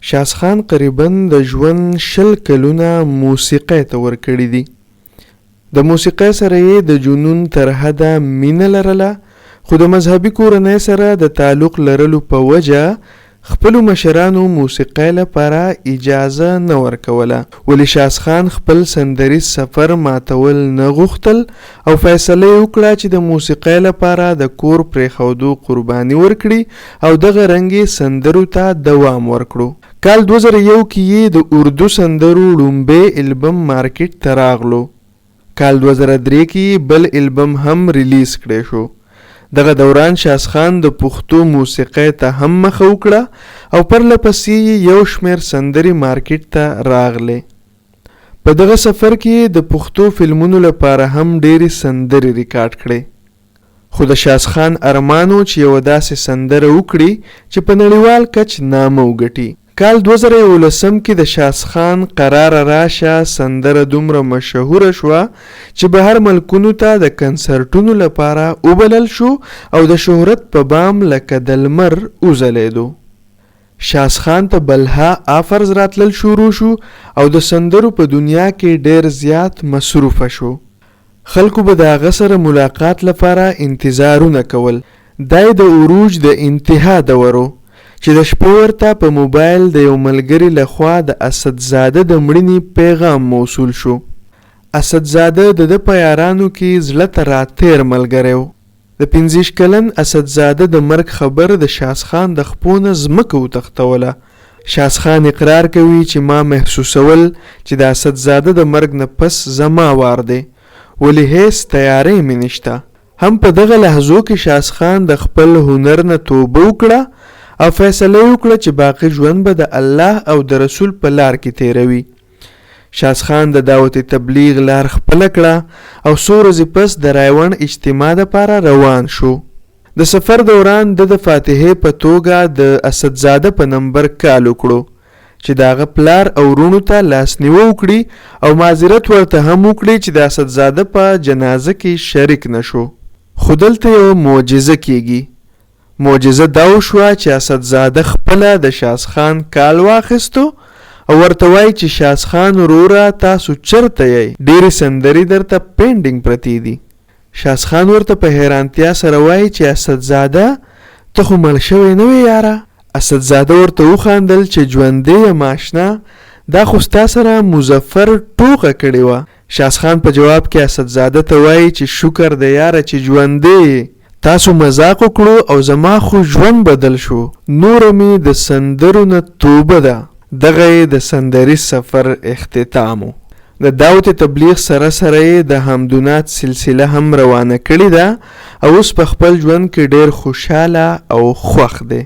شاسخان قریباً د ژوند 20 کلونه موسیقۍ ته ورکړي دي. د موسیقۍ سره یې د جنون تر حده مینه لرله، خو د مذهبي کورنۍ سره د تعلق لرلو په وجه خپلو مشرانو موسیقۍ لپاره اجازه نه ورکوله، ولی شاسخان خپل سندریز سفر ماتول نه غوښتل او فیصله یې وکړه چې د موسیقۍ لپاره د کور پرېښودو قرباني ورکړي او دغه رنګ یې سندرو ته دوام ورکړو. کال 2001 کې یې د اردو سندرو لومبی البم مارکیټ ته راغلو. کال 2003 کې بل البم هم ریلیز کړی شو. دغه دوران شاسخان د پښتو موسیقۍ ته هم مخه وکړه او پرلپسې یو شمېر سندرې مارکیټ ته راغلې. په دغه سفر کې د پښتو فلمونو لپاره هم ډېرې سندرې ریکارډ کړې. خو د شاسخان ارمانو چې یوه داسې سندره وکړي چې په نړیوال کچ نامه وګټي. کال 2011 کې د شاسخان قرار راشه سندره دومره مشهوره شوه چې بهر ملکونو ته د کنسرټونو لپاره وبلل شو او د شهرت په بام لکه د لمر وځلېدو. شاسخان ته بلها آفرز راتلل شروع شو او د سندرو په دنیا کې ډېر زیات مصروفه شو. خلکو به د هغه سره ملاقات لپاره انتظارونه کول. دای د عروج د انتها دورو چې د شپې ورته په موبایل د یو ملګري لخوا د اسدزاده د مړینې پیغام موصول شو. اسدزاده د ده په یارانو کې زړه ته راتیر ملګری و. د 15 کلن اسدزاده د مرګ خبر د شاسخان د خپو نه ځمکه وتښتوله. شاسخان اقرار کوي چې ما محسوسول چې د اسدزاده د مرګ نه پس زما وار دی، ولی هیڅ تیاری مې نشته. هم په دغه لحظو کې شاسخان د خپل هنر نه توبه وکړه او فیصله وکړه چې باقی ژوند به د الله او د رسول په لار کې تیروي. شاسخان د دعوت تبلیغ لار خپله کړه او څو ورځې پس د رایوند اجتماع دپاره روان شو. د سفر دوران د فاتحې په توګه د اسدزاده په نمبر کال وکړو چې د هغه پلار او وروڼو ته لاسنیوه وکړي او معذرت ورته هم وکړي چې د اسدزاده په جنازه کې شریک نشو. خو دلته یو معجزه کیږي. معجزه دا وشوه چې اسدزاده خپله د شاسخان کال واخیستو او ورته وایي چې شاسخان وروره تاسو چرته یئ؟ ډېرې سندرې درته پینډینګ پرتې دي. شاسخان ورته په حیرانتیا سره وایي چې اسدزاده ته خو مړ شوی نه وې یاره. اسدزاده ورته وخندل چې ژوندی یم اشنا، دا خو ستا سره مظفر ټوکه کړې وه. شاسخان په جواب کې اسدزاده ته وایي چې شکر دی یاره چې ژوندی، تاسو مذاق وکړو او زما خو ژوند بدل شو، نوره مې د سندرو نه توبه ده. دغه یې د سندریز سفر اختتامو. د دعوت تبلیغ سره سره یې د حمدونات سلسله هم روانه کړې ده او اوس په خپل ژوند کې ډېر خوشحاله او خوښ دی.